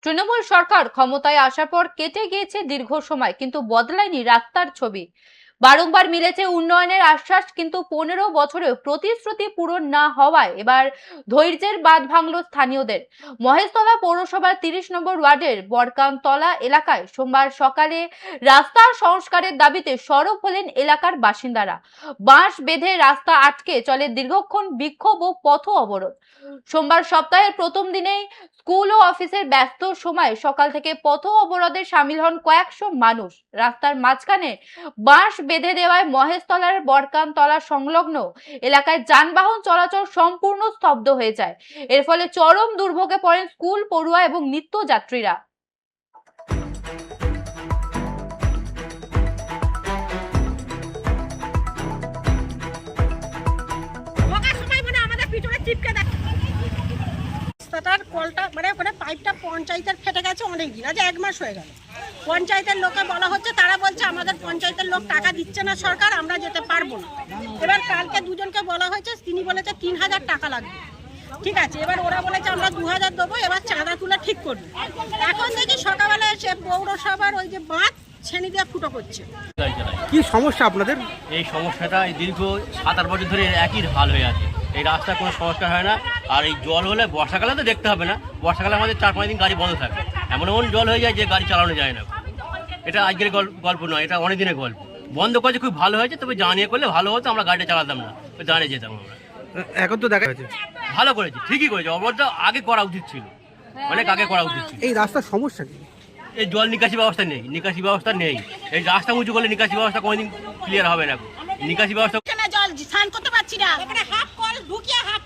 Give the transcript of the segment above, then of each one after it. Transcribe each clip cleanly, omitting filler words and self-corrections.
তৃণমূল সরকার ক্ষমতায় আসার পর কেটে গিয়েছে দীর্ঘ সময়, কিন্তু বদলায়নি রাস্তার ছবি। বারংবার মিলেছে উন্নয়নের আশ্বাস, কিন্তু 15 বছরেও প্রতিশ্রুতি পূরণ না হওয়ায় এবার ধৈর্যের বাঁধ ভাঙল স্থানীয়দের। মহেশতলা পৌরসভার 30 নম্বর ওয়ার্ডের বরকানতলা এলাকায় সোমবার সকালে রাস্তার সংস্কারের দাবিতে সরব হলেন এলাকার বাসিন্দারা। বাঁশ বেঁধে রাস্তা আটকে চলে দীর্ঘক্ষণ বিক্ষোভ ও পথ অবরোধ। সোমবার সপ্তাহের প্রথম দিনেই স্কুল ও অফিসের ব্যস্ত সময় সকাল থেকে পথ অবরোধে সামিল হন কয়েকশো মানুষ। রাস্তার মাঝখানে বাঁশ বেঁধে দেওয়ায় মহেশতলার বরকানতলা সংলগ্ন এলাকায় যানবাহন চলাচল সম্পূর্ণ স্তব্ধ হয়ে যায়। এর ফলে চরম দুর্ভোগে পড়েন স্কুল পড়ুয়া এবং নিত্যযাত্রীরা। রাস্তাটার কলটা ওখানে পাইপটা পঞ্চায়েতের ফেটে গেছে অনেক দিন, আজ 1 মাস হয়ে গেল। পঞ্চায়েতের লোকে বলা হচ্ছে, তারা বলছে আমাদের পঞ্চায়েতের লোক টাকা দিচ্ছে না সরকার, আমরা যেতে পারবো না। এবার কালকে দুজনকে বলা হয়েছে, তিনি বলেছে 3000 টাকা লাগবে। ঠিক আছে, এবার ওরা বলেছে আমরা 2000 দেবো, এবার চাঁদা তুলে ঠিক করবো। এখন দেখি সকালবেলা এসে পৌরসভার ওই যে বাঁধ ছেনি দিয়ে ফুটো করছে। কি সমস্যা আপনাদের? এই সমস্যাটা এই দীর্ঘ 7-8 বছর ধরে একই হাল হয়ে আছে। এই রাস্তা কোনো সংস্কার হয় না। আর এই জল হলে বর্ষাকালে তো দেখতে হবে না, বর্ষাকালে আমাদের 4-5 দিন গাড়ি বন্ধ থাকে, এমন জল হয়ে যায় যে গাড়ি চালানো যায় না। এটা আজকের গল্প নয়, এটা অনেক দিনের গল্প। বন্ধ করেছে, খুব ভালো হয়েছে, তবে জানিয়ে করলে ভালো হতো, আমরা গাড়িটা চালাতাম না, জানিয়ে যেতাম আমরা। এখন তো দেখা যাচ্ছে ভালো করেছে, ঠিকই করেছে, অবরোধটা আগে করা উচিত ছিল, অনেক আগে করা উচিত ছিল। এই রাস্তার সমস্যা কি? এই জল নিকাশি ব্যবস্থা নেই, নিকাশি ব্যবস্থা নেই। এই রাস্তা উঁচু করলে নিকাশি ব্যবস্থা কোনোদিন ক্লিয়ার হবে না। নিকাশি ব্যবস্থা জল স্নান করতে পারছি না, হাফ কল ঢুকিয়ে হাফ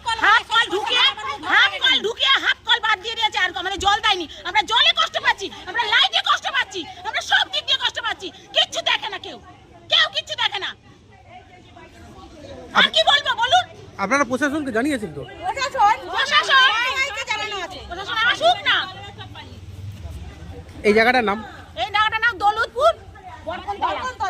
কল বাদ দিয়ে দিয়েছে। আর মানে জল দেয়নি, আমরা জলে কষ্ট পাচ্ছি, আমরা লাইটে কষ্ট পাচ্ছি, আমরা সব দিক দিয়ে কষ্ট পাচ্ছি। কিচ্ছু দেখে না, কেউ কিচ্ছু দেখে না। আর কি বলবো বলুন? আপনারা প্রশাসনকে জানিয়েছেন তো? প্রশাসন আসুক না। এই জায়গাটার নাম? এই জায়গাটার নাম দৌলতপুর।